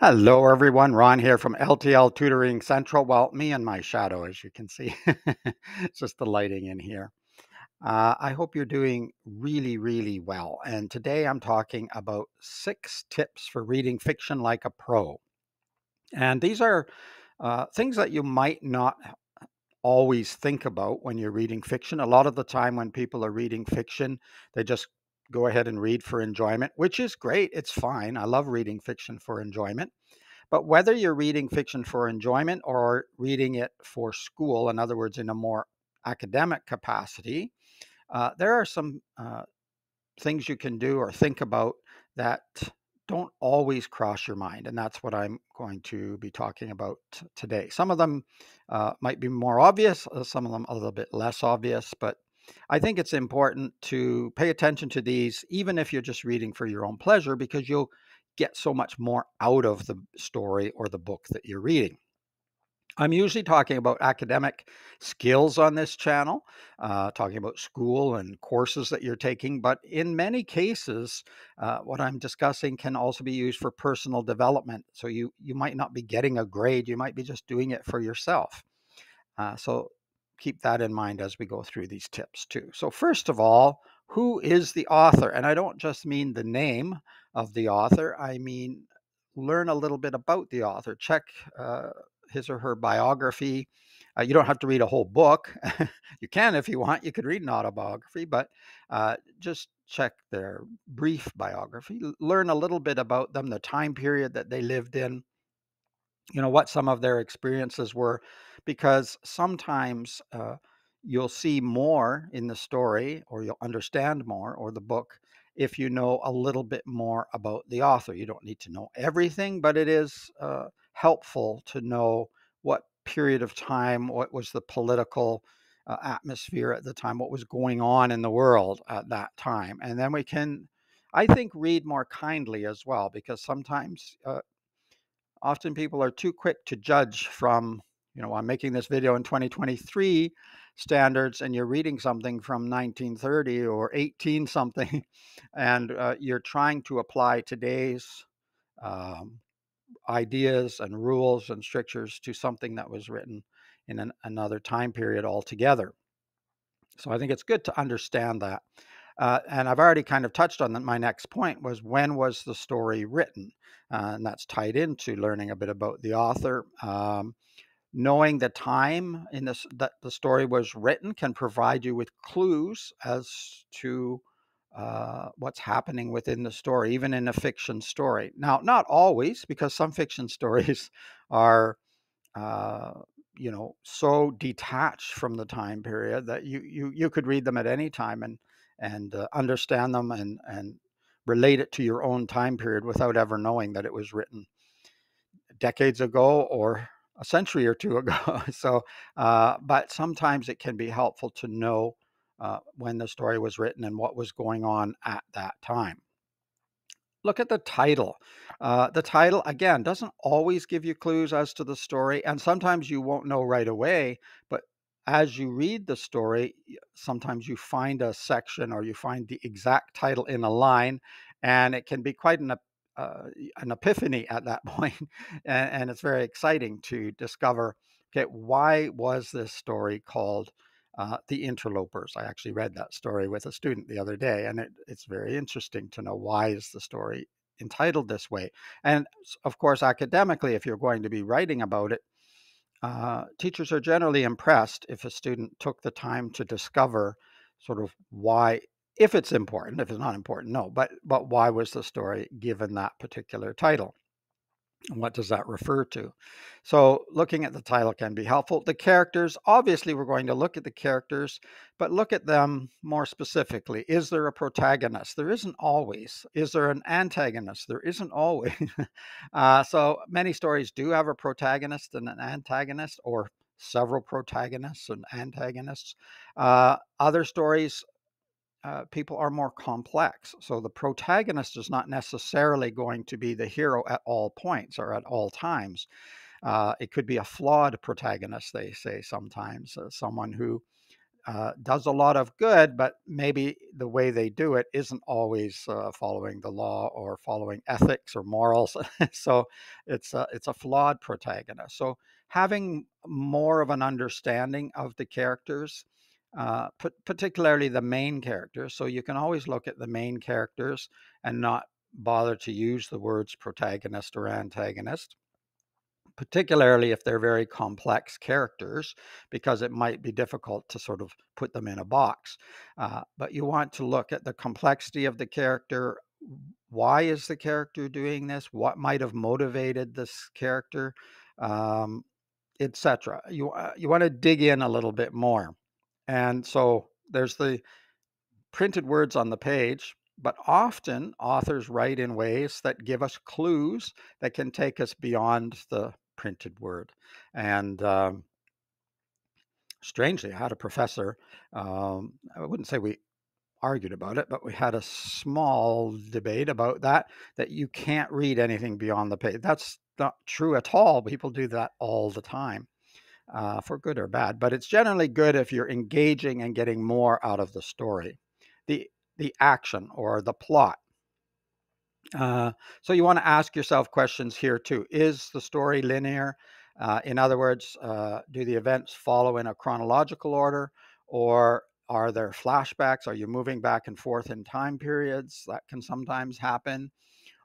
Hello, everyone. Ron here from L.T.L Tutoring Central. Well, me and my shadow, as you can see. It's just the lighting in here. I hope you're doing really, really well. And today I'm talking about 6 tips for reading fiction like a pro. And these are things that you might not always think about when you're reading fiction. A lot of the time, when people are reading fiction, they just go ahead and read for enjoyment, which is great. It's fine. I love reading fiction for enjoyment. But whether you're reading fiction for enjoyment or reading it for school, in other words, in a more academic capacity, there are some things you can do or think about that don't always cross your mind. And that's what I'm going to be talking about today. Some of them might be more obvious, some of them a little bit less obvious, but I think it's important to pay attention to these, even if you're just reading for your own pleasure, because you'll get so much more out of the story or the book that you're reading. I'm usually talking about academic skills on this channel, talking about school and courses that you're taking. But in many cases, what I'm discussing can also be used for personal development. So you might not be getting a grade, you might be just doing it for yourself. So keep that in mind as we go through these tips too. So first of all, who is the author? And I don't just mean the name of the author. I mean, learn a little bit about the author. Check his or her biography. You don't have to read a whole book. You can if you want. You could read an autobiography, but just check their brief biography. Learn a little bit about them, the time period that they lived in, what some of their experiences were, because sometimes you'll see more in the story or you'll understand more or the book if you know a little bit more about the author. You don't need to know everything, but it is helpful to know what period of time, what was the political atmosphere at the time, what was going on in the world at that time. And then we can, I think, read more kindly as well, because sometimes often people are too quick to judge from, I'm making this video in 2023 standards, and you're reading something from 1930 or 18 something, and you're trying to apply today's um, ideas and rules and strictures to something that was written in another time period altogether. So I think it's good to understand that. And I've already kind of touched on that. My next point was, when was the story written? And that's tied into learning a bit about the author. Knowing the time in this that the story was written can provide you with clues as to what's happening within the story, even in a fiction story. Now, not always, because some fiction stories are uh, so detached from the time period that you could read them at any time and understand them and relate it to your own time period without ever knowing that it was written decades ago or a century or two ago. So, but sometimes it can be helpful to know when the story was written and what was going on at that time. Look at the title. The title, again, doesn't always give you clues as to the story, and sometimes you won't know right away. But as you read the story, sometimes you find a section or you find the exact title in a line, and it can be quite an epiphany at that point. And it's very exciting to discover, okay, why was this story called The Interlopers? I actually read that story with a student the other day, and it's very interesting to know, why is the story entitled this way. And of course, academically, if you're going to be writing about it, teachers are generally impressed if a student took the time to discover sort of why, if it's important. If it's not important, no, but why was the story given that particular title? What does that refer to? So looking at the title can be helpful. The characters, obviously we're going to look at the characters, but look at them more specifically. Is there a protagonist? There isn't always. Is there an antagonist? There isn't always. So many stories do have a protagonist and an antagonist, or several protagonists and antagonists. Other stories, people are more complex. So the protagonist is not necessarily going to be the hero at all points or at all times. It could be a flawed protagonist, they say sometimes, someone who does a lot of good, but maybe the way they do it isn't always following the law or following ethics or morals. So it's a flawed protagonist. So having more of an understanding of the characters, particularly the main characters, so you can always look at the main characters and not bother to use the words protagonist or antagonist, particularly if they're very complex characters, because it might be difficult to sort of put them in a box. But you want to look at the complexity of the character. Why is the character doing this? What might have motivated this character, um, etc. You want to dig in a little bit more. And so there's the printed words on the page, but often authors write in ways that give us clues that can take us beyond the printed word. And strangely, I had a professor, I wouldn't say we argued about it, but we had a small debate about that you can't read anything beyond the page. That's not true at all. People do that all the time. For good or bad, but it's generally good if you're engaging and getting more out of the story, the the action or the plot. Uh, so you want to ask yourself questions here too. Is the story linear? In other words, do the events follow in a chronological order, or are there flashbacks? Are you moving back and forth in time periods? That can sometimes happen.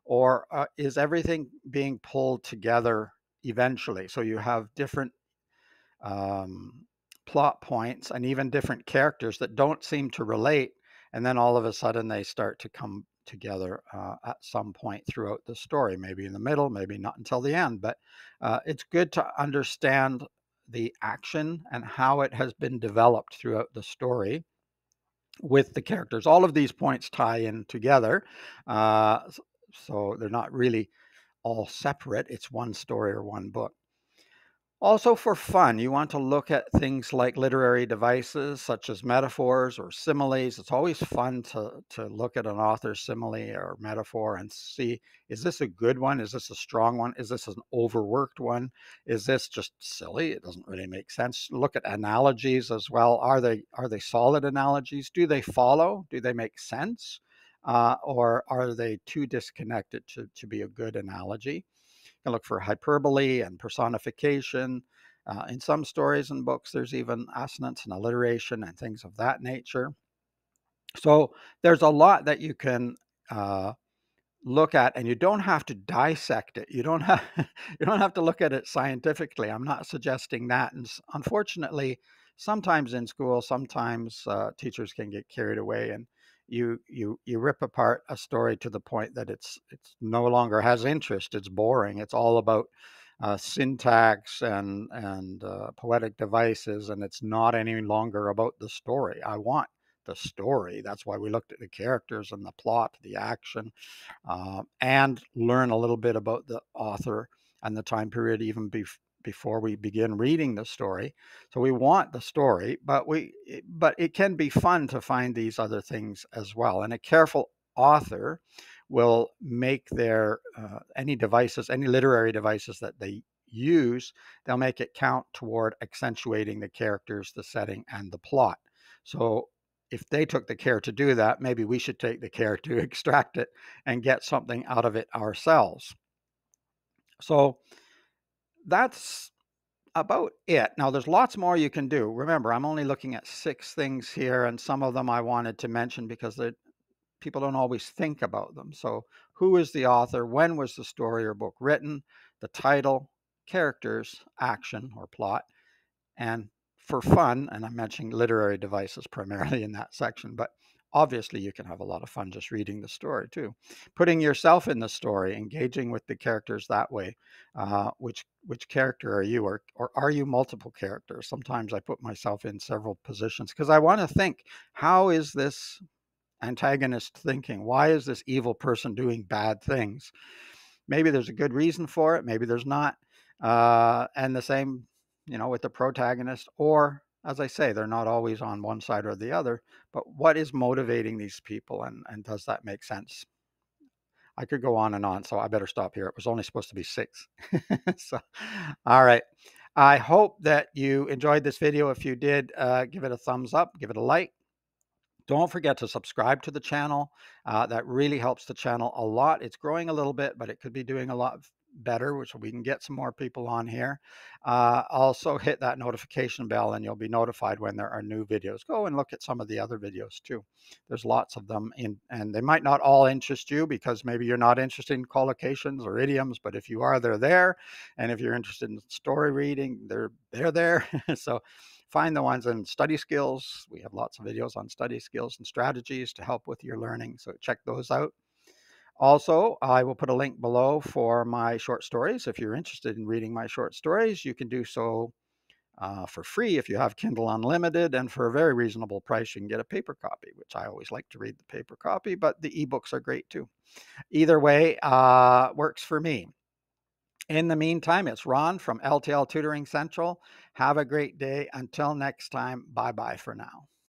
Or is everything being pulled together eventually? So you have different um, plot points and even different characters that don't seem to relate, and then all of a sudden they start to come together at some point throughout the story, maybe in the middle, maybe not until the end. But it's good to understand the action and how it has been developed throughout the story with the characters. All of these points tie in together, so they're not really all separate. It's one story or one book. Also, for fun, you want to look at things like literary devices such as metaphors or similes. It's always fun to look at an author's simile or metaphor and see, is this a good one? Is this a strong one? Is this an overworked one? Is this just silly? It doesn't really make sense. Look at analogies as well. Are they solid analogies? Do they follow? Do they make sense? Or are they too disconnected to be a good analogy? You can look for hyperbole and personification. In some stories and books, there's even assonance and alliteration and things of that nature. So there's a lot that you can uh, look at, and you don't have to dissect it. You don't have you don't have to look at it scientifically. I'm not suggesting that. And unfortunately, sometimes in school, sometimes teachers can get carried away, and you rip apart a story to the point that it's no longer has interest. It's boring. It's all about syntax and poetic devices, and it's not any longer about the story. I want the story. That's why we looked at the characters and the plot, the action, and learn a little bit about the author and the time period even before we begin reading the story. So we want the story, but it can be fun to find these other things as well. And a careful author will make their any literary devices that they use, they'll make it count toward accentuating the characters, the setting, and the plot. So if they took the care to do that, maybe we should take the care to extract it and get something out of it ourselves. So that's about it. Now, there's lots more you can do. Remember, I'm only looking at 6 things here, and some of them I wanted to mention because people don't always think about them. So, who is the author? When was the story or book written? The title, characters, action or plot, and for fun, and I'm mentioning literary devices primarily in that section, but obviously you can have a lot of fun just reading the story too. Putting yourself in the story, engaging with the characters that way. Which character are you, or are you multiple characters? Sometimes I put myself in several positions because I want to think, how is this antagonist thinking? Why is this evil person doing bad things? Maybe there's a good reason for it, maybe there's not. And the same, with the protagonist, or as I say, they're not always on one side or the other, but what is motivating these people, and does that make sense? I could go on and on, so I better stop here. It was only supposed to be 6. So, all right. I hope that you enjoyed this video. If you did, give it a thumbs up, give it a like. Don't forget to subscribe to the channel. That really helps the channel a lot. It's growing a little bit, but it could be doing a lot better, which we can get some more people on here. Also hit that notification bell and you'll be notified when there are new videos. Go and look at some of the other videos too. There's lots of them and they might not all interest you because maybe you're not interested in collocations or idioms, but if you are, they're there. And if you're interested in story reading, they're there. So find the ones in study skills. We have lots of videos on study skills and strategies to help with your learning. So check those out. Also, I will put a link below for my short stories. If you're interested in reading my short stories, you can do so for free if you have Kindle Unlimited, and for a very reasonable price, you can get a paper copy, which I always like to read the paper copy, but the ebooks are great too. Either way, works for me. In the meantime, it's Ron from L.T.L Tutoring Central. Have a great day. Until next time, bye bye for now.